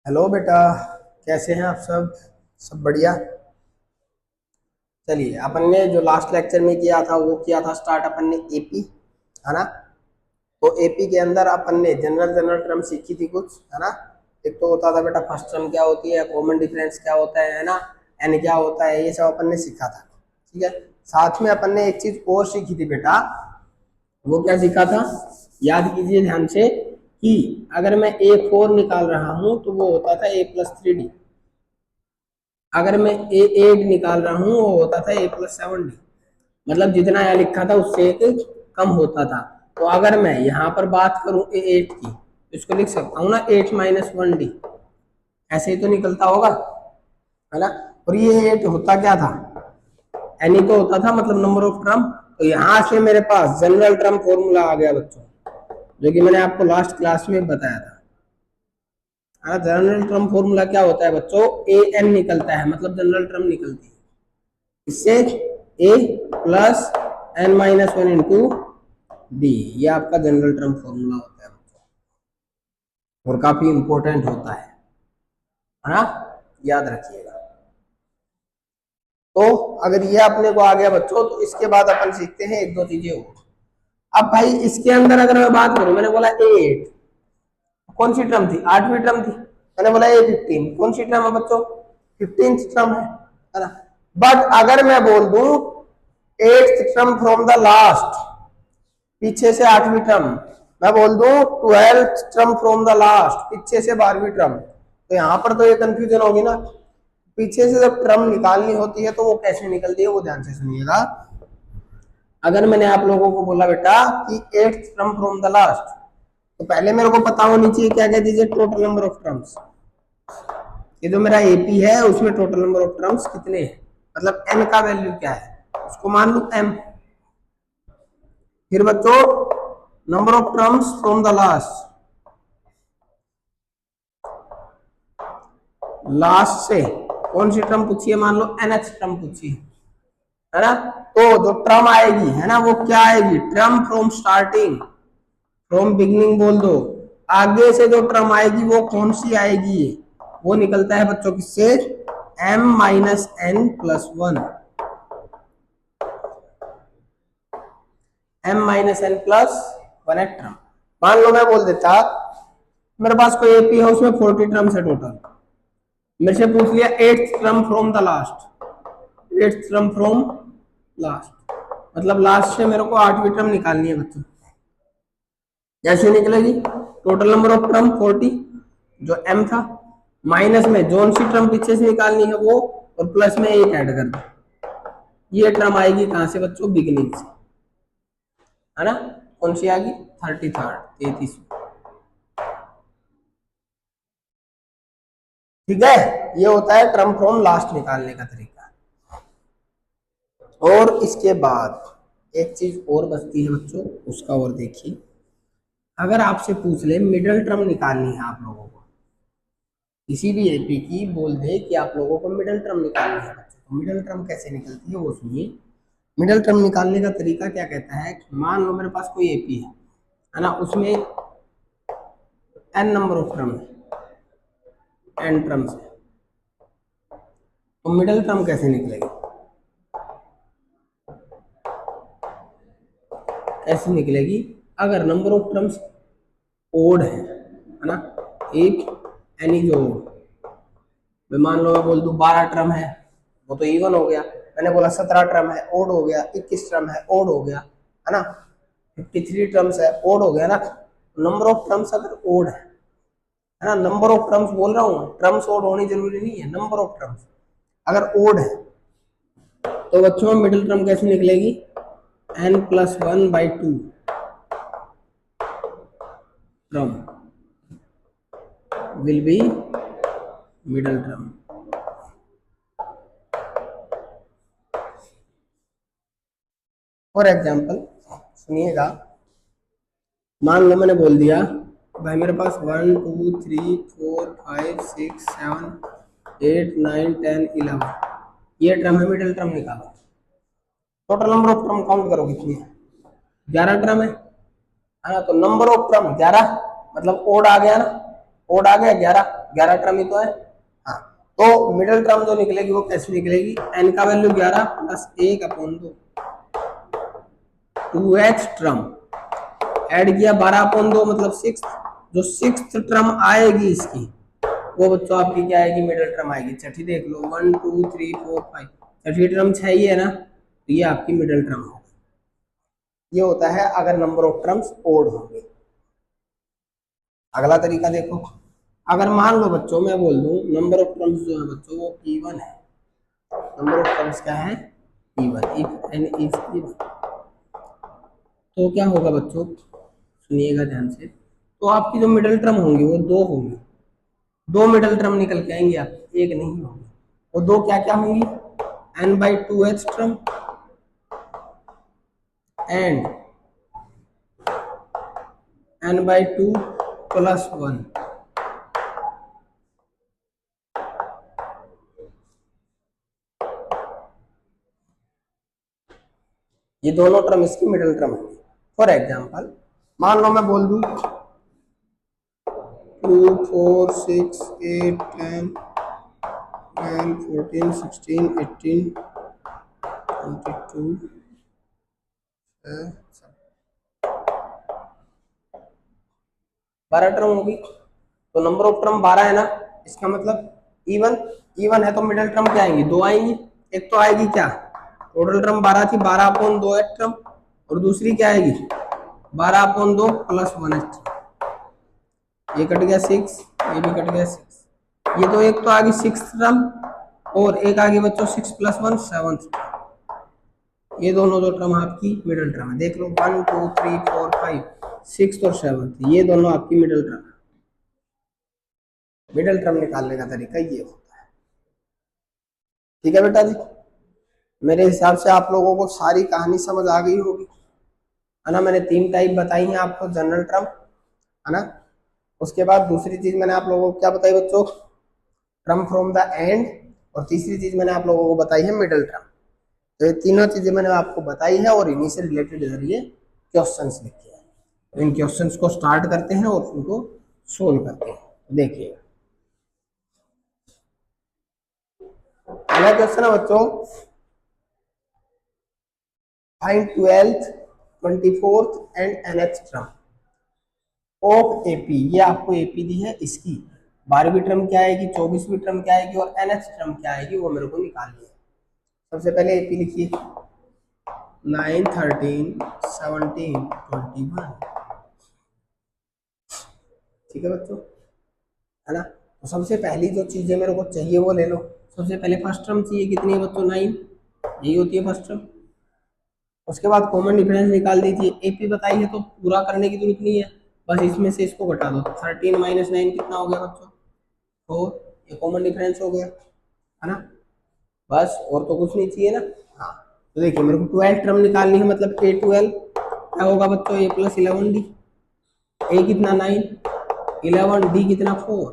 Hello बेटा, कैसे हैं आप सब? सब बढ़िया। चलिए, अपन ने जो लास्ट लेक्चर में किया था वो किया था स्टार्ट अपन ने एपी, है ना। तो एपी के अंदर अपन ने जनरल जनरल टर्म सीखी थी कुछ, है ना। एक तो होता था बेटा फर्स्ट टर्म क्या होती है, कॉमन डिफरेंस क्या होता है ना, एन क्या होता है, ये सब अपन ने सीखा था। ठीक है। साथ में अपन ने एक चीज और सीखी थी बेटा। वो क्या सीखा था, याद कीजिए ध्यान से, कि अगर मैं A4 निकाल रहा हूं तो वो होता था A+3D। अगर मैं A8 निकाल रहा हूं वो होता था A+7D। मतलब जितना यहाँ लिखा था उससे एक कम होता था। तो अगर मैं यहाँ पर बात करूं A8 की तो इसको लिख सकता हूँ ना 8-1D। ऐसे ही तो निकलता होगा, है ना। और ये 8 होता क्या था, एनी तो होता था, मतलब नंबर ऑफ टर्म। तो यहाँ से मेरे पास जनरल टर्म फॉर्मूला आ गया बच्चों, जो कि मैंने आपको लास्ट क्लास में बताया था। जनरल टर्म फॉर्मूला क्या होता है बच्चों, ए एन निकलता है, मतलब जनरल टर्म निकलती है। इससे ए प्लस n-1 इंटू डी, ये आपका जनरल टर्म फॉर्मूला होता है बच्चों, और काफी इंपॉर्टेंट होता है ना, याद रखिएगा। तो अगर ये अपने को आ गया बच्चों, तो इसके बाद अपन सीखते हैं एक दो चीजें और। अब भाई इसके अंदर अगर मैं बात करूं, मैंने बोला A8 कौन सी टर्म थी, 8वीं टर्म थी। मैंने बोला A15 कौन सी टर्म है बच्चों, 15th टर्म है ना। बट अगर मैं बोल दूं 8th term from the last, पीछे से 8वीं टर्म, मैं बोल दूं 12th term from the last, पीछे से 12वीं टर्म, तो यहां पर तो ये कंफ्यूजन होगी ना। पीछे से जब टर्म निकालनी होती है तो वो कैसे निकलती है, वो ध्यान से सुनिएगा। अगर मैंने आप लोगों को बोला बेटा कि 8th term from the last, तो पहले मेरे को पता होनी चाहिए क्या कह दीजिए, टोटल नंबर ऑफ टर्म्स। ये जो मेरा एपी है उसमें टोटल नंबर ऑफ टर्म्स कितने हैं, मतलब एन का वैल्यू क्या है, उसको मान लू एम। फिर बच्चों number of terms from the last, last से कौन सी टर्म पूछिए, मान लो एनएच टर्म पूछिए, है ना। तो जो टर्म आएगी है ना वो क्या आएगी, term from starting, from beginning बोल दो। आगे से जो टर्म आएगी वो कौन सी आएगी, वो निकलता है बच्चों किससे, m-n+1, m-n+1 टर्म। मान लो मैं बोल देता मेरे पास कोई एपी है उसमें 40 टर्म्स है टोटल, मेरे से पूछ लिया 8th term from the last, 8th term from last, मतलब लास्ट से मेरे को 8वीं टर्म निकालनी है बच्चों। कैसे निकलेगी, टोटल नंबर ऑफ टर्म 40 जो m था, माइनस में जोन सी टर्म पीछे से निकालनी है वो, और प्लस में एक ऐड कर दो। ये टर्म आएगी कहां से बच्चों, बिगिनिंग से, है ना। कौन सी आएगी, 33 ठीक है। ये होता है टर्म फ्रॉम लास्ट निकालने का तरीका। और इसके बाद एक चीज और बचती है बच्चों, उसका और देखिए। अगर आपसे पूछ ले मिडिल टर्म निकालनी है आप लोगों को, किसी भी एपी की बोल दे कि आप लोगों को मिडिल टर्म निकालनी है बच्चों, तो मिडिल टर्म कैसे निकलती है वो सुनिए। मिडिल टर्म निकालने का तरीका क्या कहता है, मान लो मेरे पास कोई एपी है ना, उसमें n नंबर ऑफ टर्म है, n टर्म्स है, तो मिडिल टर्म कैसे निकलेगी, कैसे निकलेगी, अगर नंबर ऑफ टर्म्स ओड है ना, एक एनी जो मैं मान लो मैं बोल दूं 12 टर्म है, वो तो इवन हो गया। मैंने बोला 17 टर्म है, ओड हो गया। 21 टर्म है, ओड हो गया, है ना। 53 टर्म्स है, ओड हो गया ना। नंबर ऑफ टर्म्स अगर ओड है ना, नंबर ऑफ टर्म्स बोल रहा हूँ, टर्म्स ओड होनी जरूरी नहीं है, नंबर ऑफ टर्म्स अगर ओड है तो बच्चों मिडिल टर्म कैसे निकलेगी, n+1/2 term will be middle term. For example सुनिएगा, मान लो मैंने बोल दिया भाई मेरे पास 1 2 3 4 5 6 7 8 9 10 11, ये टर्म है, मिडिल टर्म निकालो। Total number of term count करो कितनी है, 11 टर्म है ना। तो नंबर ऑफ टर्म 11, मतलब ओड आ गया ना, ओड आ गया 11, 11 टर्म ही तो है। हाँ, तो मिडिल टर्म जो निकलेगी वो कैसे निकलेगी, एन का value 11 plus 1/2, 2h term add किया 12/2 मतलब 6, जो 6th टर्म आएगी इसकी वो बच्चों आपकी क्या आएगी, मिडिल टर्म आएगी। छठी देख लो 1 2 3 4 5, छठी टर्म 6 ही है ना, तो ये आपकी मिडिल टर्म है। ये होता है अगर नंबर ऑफ टर्म्स ओड होंगे। अगला तरीका देखो, अगर मान लो बच्चों मैं बोल दूं नंबर ऑफ टर्म्स जो है बच्चों वो इवन है, नंबर ऑफ टर्म्स क्या है, even, if n is even, तो क्या होगा बच्चों, सुनिएगा ध्यान से, तो आपकी जो मिडिल टर्म होंगी वो दो होंगी, दो मिडिल टर्म निकल के आएंगे आपकी, एक नहीं होगी। और दो क्या क्या होंगी, n/2h टर्म एंड n/2 + 1। ये दोनों टर्म इसकी मिडिल टर्म है। फॉर एग्जाम्पल मान लो मैं बोल दूं 2 4 6 8 10 12 14 16 18 22 12 टर्म होगी, तो नंबर ऑफ टर्म 12 है ना, इसका मतलब इवन, इवन है तो मिडिल टर्म क्या आएंगी, दो आएंगी। एक तो आएगी क्या, टोटल टर्म 12 थी, 12/2 है टर्म, और दूसरी क्या आएगी 12/2 + 1h, ये कट गया 6, ये भी कट गया 6, ये तो एक तो आ गई 6th टर्म, और एक आ गई बच्चों 6 + 1 7th। ये दोनों जो टर्म आपकी मिडिल टर्म है, देख लो 1 2 3 4 5 6 और 7th, ये दोनों आपकी मिडिल टर्म है। मिडिल टर्म निकालने का तरीका ये होता है। ठीक है बेटा जी, मेरे हिसाब से आप लोगों को सारी कहानी समझ आ गई होगी, है ना। मैंने 3 टाइप बताई हैं आपको, जनरल टर्म, है ना। उसके बाद दूसरी चीज मैंने आप लोगों को क्या बताई बच्चों, टर्म फ्रॉम द एंड, और तीसरी चीज मैंने आप लोगों को बताई है मिडिल टर्म। तो ये तीनों चीजें मैंने आपको बताई है और इन्हीं से रिलेटेड जरिए क्वेश्चंस लिखे हैं। तो इन क्वेश्चंस को स्टार्ट करते हैं और उनको सोल्व करते हैं। देखिए पहला क्वेश्चन है बच्चों, find 12th 24th and nth term of AP. ये आपको एपी दी है, इसकी 12वीं टर्म क्या आएगी, 24वीं टर्म क्या आएगी और nth टर्म क्या आएगी वो मेरे को निकालनी है। सबसे पहले एपी लिखिए 9 13 17 21। ठीक है बच्चों, है ना। तो सबसे पहली जो चीजें मेरे को चाहिए वो ले लो। सबसे पहले फर्स्ट टर्म चाहिए, कितनी है बच्चों 9, यही होती है फर्स्ट टर्म। उसके बाद कॉमन डिफरेंस निकाल दीजिए, एपी बताई है तो पूरा करने की जरूरत नहीं है, बस इसमें से इसको घटा दो। 13 - 9 कितना हो गया बच्चों 4, ये कॉमन डिफरेंस हो गया, है ना। बस और तो कुछ नहीं चाहिए ना। हाँ, तो देखिए मेरे को 12 टर्म निकालनी है, मतलब A12 क्या होगा बच्चों, A + 11D, A कितना 9, 11, D कितना 4,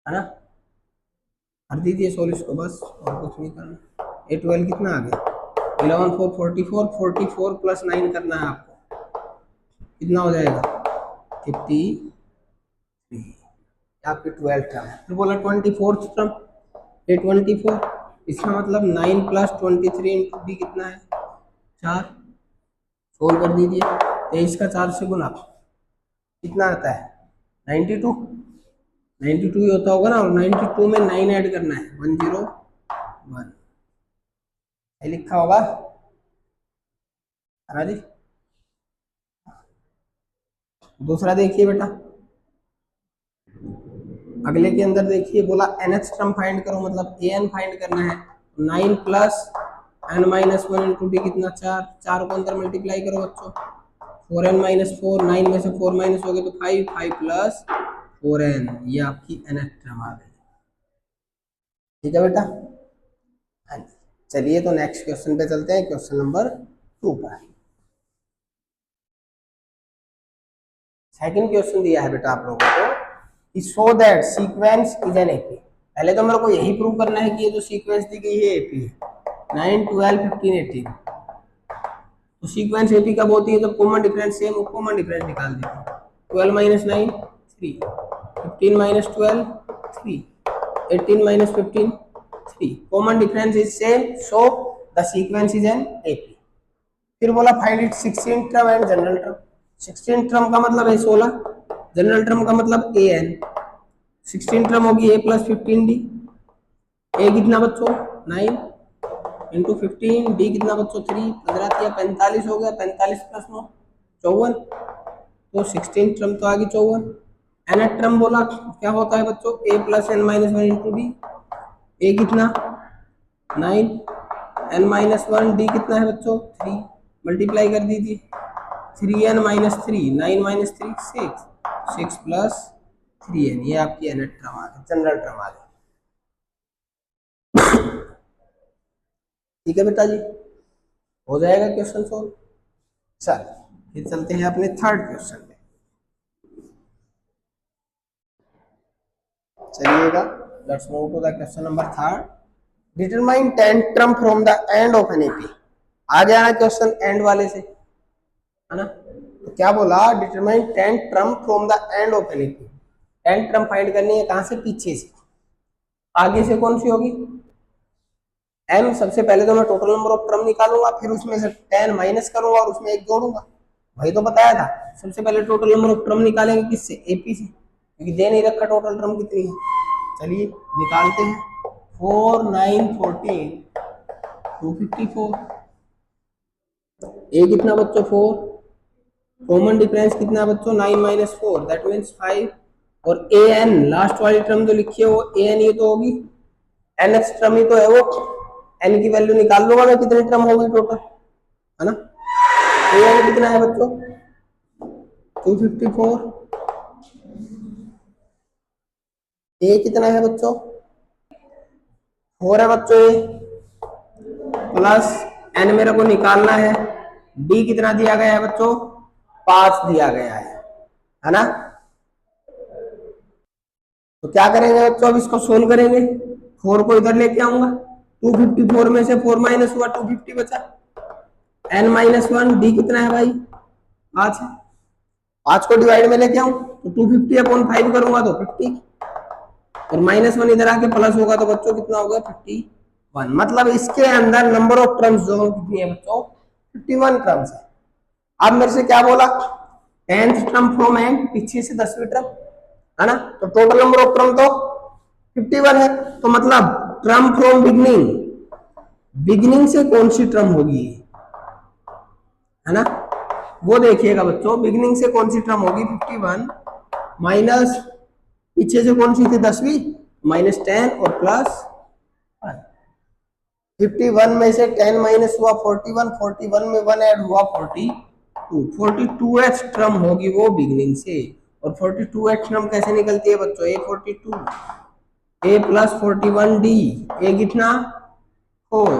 है ना। कर दीजिए सोल्व इसको बस, और कुछ नहीं करना। A12 कितना आ गया 11 4 44, 44 + 9 करना है आपको, कितना हो जाएगा 53। आपकी 12 टर्म है। फिर बोला 24th टर्म, A24, इसका मतलब 9 + 23 × D कितना है 4, सोल्व कर दीजिए। 23 का 4 से गुना कितना आता है 92, 92 ही होता होगा ना, और 92 में 9 ऐड करना है 101, लिखा होगा, है ना जी। दूसरा देखिए बेटा, अगले के अंदर देखिए बोला nth टर्म फाइंड करो, मतलब an फाइंड करना है। 9 + n - 1 × d कितना 4, 4 को अंदर मल्टीप्लाई करो बच्चों, 4n - 4, 9 में से 4 माइनस हो गए तो 5, 5 + 4n, ये आपकी nth टर्म आ गई। ठीक है बेटा, हाँ जी। चलिए तो नेक्स्ट क्वेश्चन पे चलते हैं, क्वेश्चन नंबर 2 पर। सेकंड क्वेश्चन दिया है बेटा आप लोगों को, show that sequence is an AP. पहले तो मेरे को यही प्रूव करना है कि ये जो सीक्वेंस दी गई है एपी है, 9 12 15 18। तो सीक्वेंस एपी कब होती है, जब कॉमन डिफरेंस सेम हो, कॉमन डिफरेंस निकाल दीजिए। 12 - 9 3, 15 minus 12 3, 18 minus 15 3. Common difference is same, so the sequence is an AP. फिर बोला find it 16 term and general term. 16 term का मतलब है 16, जनरल टर्म का मतलब an. 16 टर्म होगी a प्लस 15d. a कितना बच्चों 9 इंटू 15, d कितना बच्चों 3, 15 या 45 हो गया, 45 प्लस 9 54. तो 16 टर्म तो आ गई 54. nth टर्म बोला क्या होता है बच्चों a plus n minus 1 into D. a कितना 9, n माइनस 1, d कितना है बच्चों 3. मल्टीप्लाई कर दीजिए 3n minus 3, 9 minus 3 6, 6 plus 3n. ये आपकी nth टर्म आ गई, जनरल टर्म आ गई. ठीक है बेटा जी, हो जाएगा क्वेश्चन सॉल्व. चल फिर चलते हैं अपने थर्ड क्वेश्चन पे. चलिएगा, let's move to the question number third. Determine 10 term from the end of an AP. आ गया ना क्वेश्चन एंड वाले से, है ना. तो क्या बोला, determine 10 term from the end of an AP. 10 term find करनी है, कहां से, पीछे से. आगे से कौन सी होगी, m. सबसे पहले तो मैं टोटल नंबर ऑफ टर्म निकालूंगा, फिर उसमें से 10 माइनस करूंगा और उसमें एक जोड़ूंगा. भाई तो बताया था, सबसे पहले टोटल नंबर ऑफ टर्म निकालेंगे किससे, एपी से, क्योंकि दे नहीं रखा टोटल टर्म कितनी है. चलिए निकालते हैं. 4 9 14 254. ए कितना बच्चों 4. कॉमन डिफरेंस कितना बच्चों 9 माइनस 4, दैट मीन्स 5. और ए एन लास्ट वाली टर्म जो लिखी है वो ए एन ये तो होगी, एन एक्स टर्म ही तो है वो. एन की वैल्यू निकाल लूंगा मैं कितनी टर्म होगी टोटल, है ना. ए एन कितना है बच्चों 254. ए कितना है बच्चों 4 है बच्चों. ए प्लस एन मेरे को निकालना है. डी कितना दिया गया है बच्चों 5 दिया गया है ना. तो क्या करेंगे बच्चों, अब इसको सोल्व करेंगे. 4 को इधर लेके आऊंगा, 254 में से 4 माइनस हुआ 250 बचा. n माइनस 1, डी कितना है भाई 5 है. 5 को डिवाइड में लेके आऊं तो 250 अपॉन 5 करूंगा तो 50, और माइनस 1 इधर आके प्लस होगा तो बच्चों कितना होगा 51. मतलब इसके अंदर नंबर ऑफ टर्म्स जो कितनी है बच्चों 51 टर्म्स है. अब मेरे से क्या बोला, 10th टर्म फ्रॉम एंड, पीछे से 10वीं टर्म, है ना. तो टोटल नंबर ऑफ टर्म तो 51 है. तो मतलब टर्म फ्रॉम बिगनिंग, बिगनिंग से कौन सी टर्म होगी, है ना, वो देखिएगा बच्चों. बिगनिंग से कौन सी टर्म होगी 51 माइनस पीछे से कौन सी थी 10वीं, माइनस 10 और प्लस 1. 51 में से 10 माइनस हुआ 41, 41 में 1 ऐड हुआ 42. 42th टर्म होगी वो बिगनिंग से. और 42th टर्म कैसे निकलती है बच्चों, ए 42, ए प्लस 41 डी. ए कितना 4,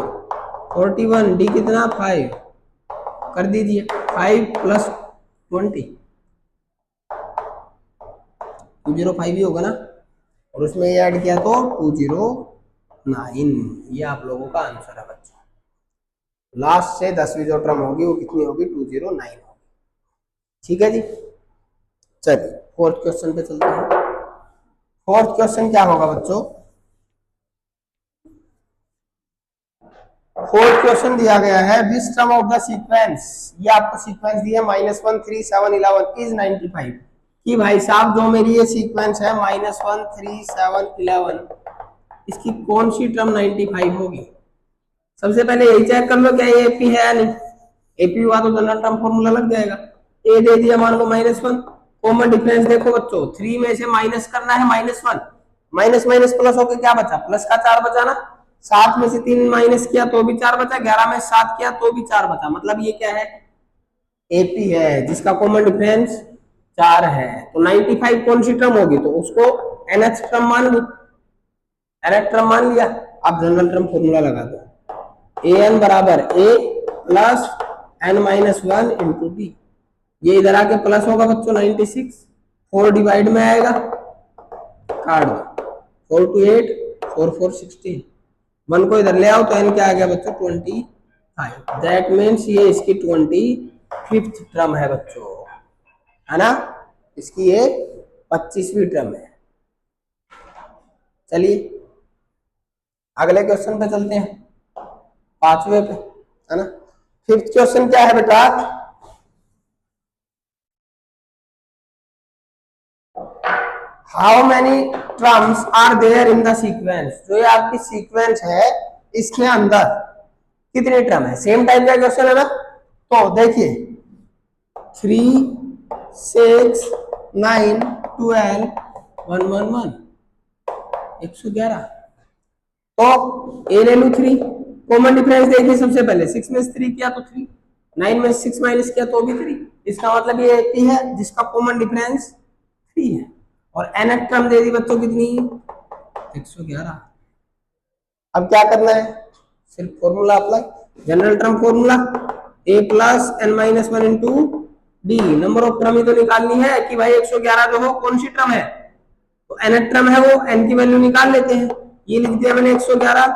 41 डी कितना 5. कर दीजिए 5 प्लस 20, 205 ही होगा ना. और उसमें ये ऐड किया तो 209. ये आप लोगों का आंसर है बच्चों. लास्ट से 10वीं जो टर्म होगी वो कितनी होगी 209 होगी. ठीक है जी. चलिए फोर्थ क्वेश्चन पे चलते हैं. फोर्थ क्वेश्चन क्या होगा बच्चों, फोर्थ क्वेश्चन दिया गया है which term of the sequence. ये आपको सीक्वेंस दिया -1 3 7 11 इज 95. कि भाई साहब जो मेरी ये सीक्वेंस है -1 3 7 11, इसकी कौन सी टर्म 95 होगी. सबसे पहले यही चेक कर लो क्या ये एपी है या नहीं. एपी हुआ तो जनरल टर्म फॉर्मूला लग जाएगा. ए दे दिया मान लो -1. कॉमन डिफरेंस देखो बच्चों 3 में से माइनस करना है -1, माइनस माइनस प्लस होकर क्या बचा, प्लस का 4 बचा ना. 7 में से 3 माइनस किया तो भी 4 बचा, 11 में 7 किया तो भी 4 बचा. मतलब ये क्या है, एपी है जिसका कॉमन डिफरेंस 4 है. तो 95 कौन सी टर्म होगी, तो उसको nth टर्म मान लो. nth टर्म मान लिया. आप जनरल टर्म फॉर्मूला लगा दो. an बराबर a plus n minus 1 into D. ये इधर आके प्लस होगा बच्चों 96. 4 डिवाइड में आएगा, काट दो 4 to 8 4 4 16. 1 को इधर ले आओ तो n क्या आ गया बच्चों 25. दैट मीन्स ये इसकी 25th टर्म है बच्चों, है ना. इसकी ये 25वीं टर्म है। चलिए अगले क्वेश्चन पे चलते हैं, 5वें पे, है ना। 5th क्वेश्चन क्या है बेटा, how many terms are there in the sequence. जो ये आपकी सीक्वेंस है इसके अंदर कितने टर्म है। सेम टाइप का क्वेश्चन है ना। तो देखिए 3 6 9 12 1 1 1 111। तो ए ले लू 3, कॉमन डिफरेंस देखिए सबसे पहले 6 में से 3 किया तो 3, 9 में 6 माइनस किया तो भी 3। इसका मतलब ये एपी है जिसका कॉमन डिफरेंस 3 है। और nth टर्म दे दी बच्चों कितनी, 111। अब क्या करना है, सिर्फ formula apply, general term formula a plus n minus one into d. Number of term ही तो निकालनी है कि भाई 111 जो हो कौन सी टर्म है, तो nth टर्म है वो, n की वैल्यू निकाल लेते हैं। ये लिख दिया मैंने 111,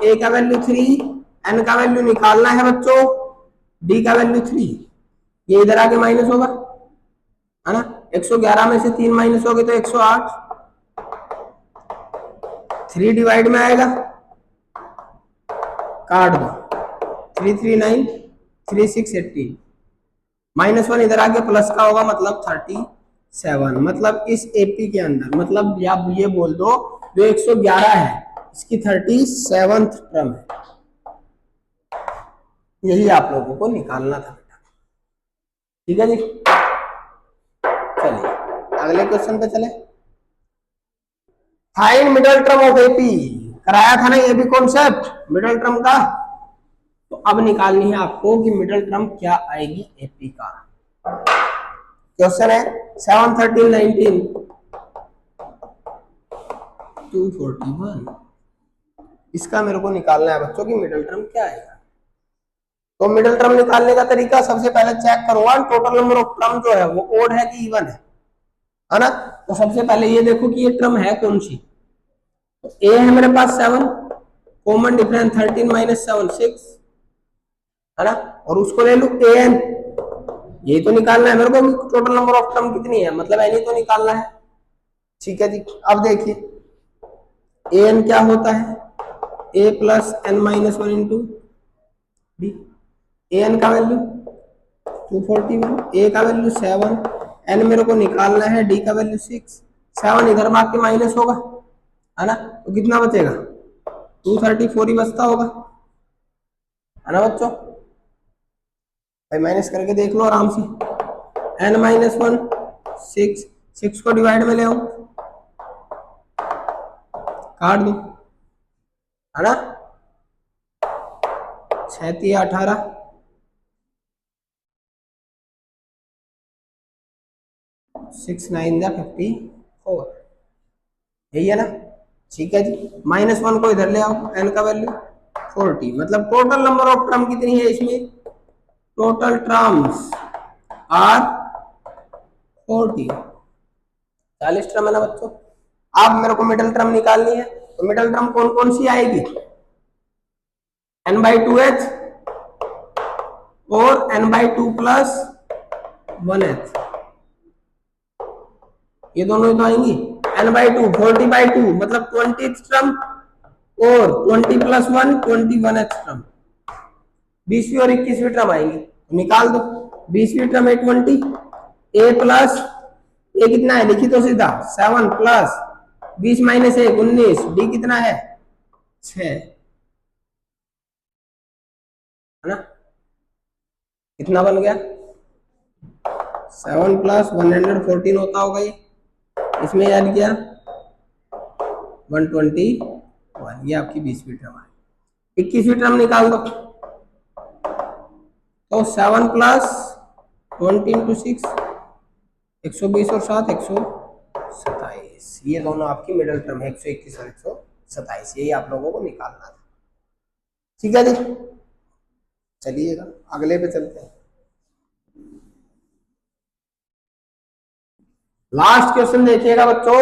a का वैल्यू 3, n का वैल्यू निकालना है बच्चों, d का वैल्यू 3। ये इधर आके माइनस होगा, है ना। 111 में से 3 माइनस हो गए तो 108, 3 डिवाइड में आएगा, काट दो, 3 3 9 3 6 18, -1 इधर आके प्लस का होगा मतलब 37। मतलब इस एपी के अंदर, मतलब आप ये बोल दो जो 111 है इसकी 37th टर्म है। यही आप लोगों को निकालना था बेटा, ठीक है जी। चलिए अगले क्वेश्चन पे चले, find middle term of AP. कराया था ना ये भी कॉन्सेप्ट मिडिल टर्म का। तो अब निकालनी है आपको कि मिडिल टर्म क्या आएगी एपी का। क्वेश्चन है 7 13 19 241। इसका मेरे को निकालना है बच्चों की मिडिल टर्म क्या आएगा। तो मिडिल टर्म निकालने का तरीका, सबसे पहले चेक करूंगा टोटल नंबर ऑफ टर्म जो है वो ओड है कि इवन है ना। तो सबसे पहले ये देखो कि ये टर्म है कौन सी। तो ए है मेरे पास 7, कॉमन डिफरेंस 13 माइनस 7 6, है ना। और उसको ले लू ए एन, यही तो निकालना है मेरे को टोटल नंबर ऑफ टर्म कितनी है, मतलब एन ही तो निकालना है, ठीक है जी। अब देखिए ए एन क्या होता है, a plus n minus one into d. A n का वैल्यू 241, ए का वैल्यू 7, एन मेरे को निकालना है, डी का वैल्यू 6। 7 इधर भाग के माइनस होगा, है ना। तो कितना बचेगा, 234 ही बचता होगा, है ना बच्चों। भाई माइनस करके देख लो आराम से, n माइनस 1 6, 6 को डिवाइड में ले आओ, काट दो, है ना। 6 3 18, 6 9 54, यही है ना, ठीक है जी। -1 को इधर ले आओ, n का वैल्यू 40, मतलब टोटल नंबर ऑफ टर्म कितनी है इसमें, टोटल टर्म्स आर 40, 40 टर्म है ना बच्चों। अब मेरे को मिडिल टर्म निकालनी है, तो मिडिल टर्म कौन कौन सी आएगी, n/2h और n/2 प्लस 1h, ये दोनों ही तो आएंगी। n/2 40/2 मतलब 20th टर्म, और 20 प्लस 1 21th टर्म, 20वीं और 21वीं टर्म आएंगी, तो निकाल दो। 20वीं टर्म है 20, ए प्लस ए कितना है लिखी तो सीधा 7 प्लस 20 माइनस 1 19, डी कितना है 6, है ना। कितना बन गया, 7 प्लस 114 होता होगा ये, इसमें याद किया 121, ये आपकी 20वीं टर्म है। 21वीं टर्म निकाल दो, तो 7 प्लस 20 इंटू 6 120 और 7 127, ये दोनों आपकी मिडिल टर्म है 121 और 127, यही आप लोगों को निकालना था, ठीक है जी। चलिएगा अगले पे चलते हैं। लास्ट क्वेश्चन देखिएगा बच्चों,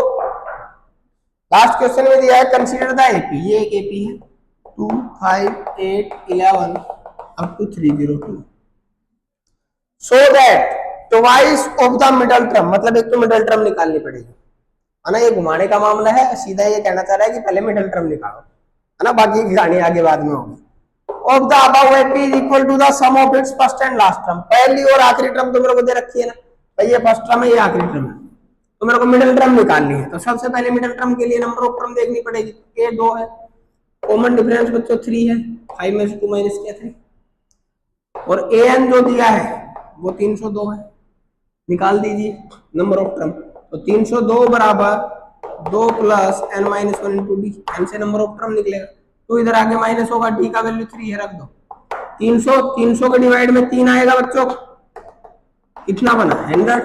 लास्ट क्वेश्चन में दिया है कंसीडर द एपी, ये एक एपी है 2 5 8 11 up to 302, so that twice of the middle term, मतलब एक तो मिडल टर्म निकालनी पड़ेगी, है ना। ये घुमाने का मामला है, सीधा ये कहना चाह रहा है कि पहले मिडल टर्म निकालो, है ना, बाकी की कहानी आगे बाद में होगी। Of the above AP is equal to the sum of its first and last term, पहली और आखिरी टर्म तो मेरे को दे रखी है ना भाई, ये फर्स्ट टर्म है, ये आखिरी टर्म है, तो मेरे को मिडिल टर्म निकालनी है। तो सबसे पहले मिडिल टर्म के लिए नंबर ऑफ टर्म देखनी पड़ेगी। ए 2 है, कॉमन डिफरेंस बच्चों 3 है, 5 में से 2 माइनस किया 3, और ए एन जो दिया है वो 302 है, निकाल दीजिए नंबर ऑफ टर्म। तो 302 बराबर 2 plus n minus 1 into d, n से नंबर ऑफ टर्म निकलेगा, तो इधर आगे माइनस होगा, डी का वैल्यू 3 है, रख दो। 300 के डिवाइड में 3 आएगा बच्चों, कितना बना 100,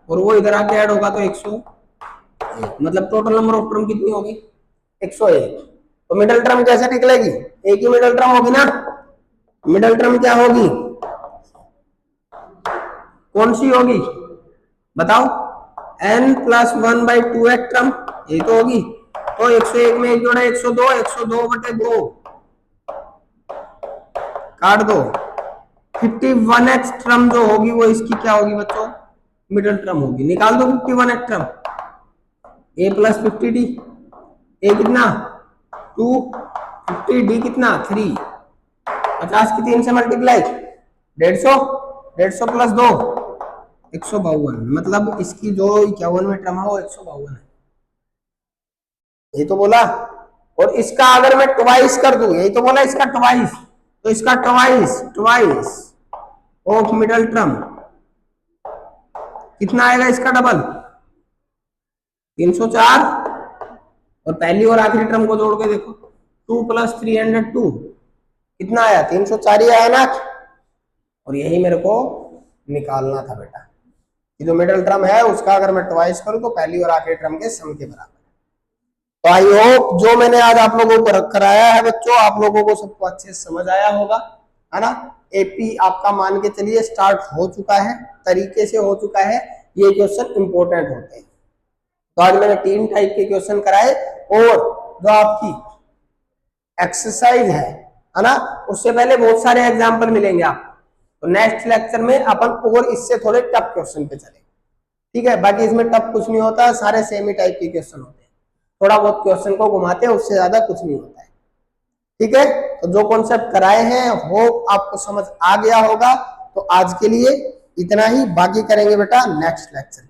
और वो इधर आके ऐड होगा तो 101, मतलब टोटल नंबर ऑफ टर्म कितनी होगी 101। तो मिडिल टर्म कैसे निकलेगी, एक ही मिडिल टर्म होगी ना। मिडिल टर्म क्या होगी, कौन सी होगी बताओ, n प्लस 1/2 टर्म, ये तो होगी। तो 101 में एक जोड़ा 102, 102/2 काट दो। 51x टर्म जो होगी वो इसकी क्या होगी बच्चों, मिडिल टर्म होगी, निकाल दो 51x term. a plus 50d, a कितना 2, 50d कितना 3, 50 की 3 से मल्टीप्लाई 150 प्लस 2 152, मतलब इसकी जो 51वें टर्म है वो 152 है, ये तो बोला। और इसका अगर मैं ट्वाइस कर दूं, यही तो बोला इसका ट्वाइस, तो इसका ट्वाइस ऑफ मिडिल टर्म कितना आएगा, इसका डबल 304, और पहली और आखिरी टर्म को जोड़ के देखो 2 प्लस 302 कितना आया 304 ही आया ना। और यही मेरे को निकालना था बेटा, कि जो मिडिल टर्म है उसका अगर मैं ट्वाइस करूं तो पहली और आखिरी टर्म के सम के बराबर। तो आई होप जो मैंने आज आप लोगों को कराया है बच्चों, आप लोगों को सबको अच्छे से समझ आया होगा, है ना। एपी आपका मान के चलिए स्टार्ट हो चुका है, तरीके से हो चुका है, ये क्वेश्चन इंपॉर्टेंट होते हैं। तो आज मैंने 3 टाइप के क्वेश्चन कराए, और जो आपकी एक्सरसाइज है ना, उससे पहले बहुत सारे एग्जाम्पल मिलेंगे आपको। तो नेक्स्ट लेक्चर में अपन और इससे थोड़े टफ क्वेश्चन पे चलेंगे, ठीक है। बाकी इसमें टफ कुछ नहीं होता, सारे सेम ही टाइप के क्वेश्चन होते हैं, थोड़ा बहुत क्वेश्चन को घुमाते हैं, उससे ज्यादा कुछ नहीं होता है, ठीक है। तो जो कॉन्सेप्ट कराए हैं होप आपको समझ आ गया होगा। तो आज के लिए इतना ही, बाकी करेंगे बेटा नेक्स्ट लेक्चर।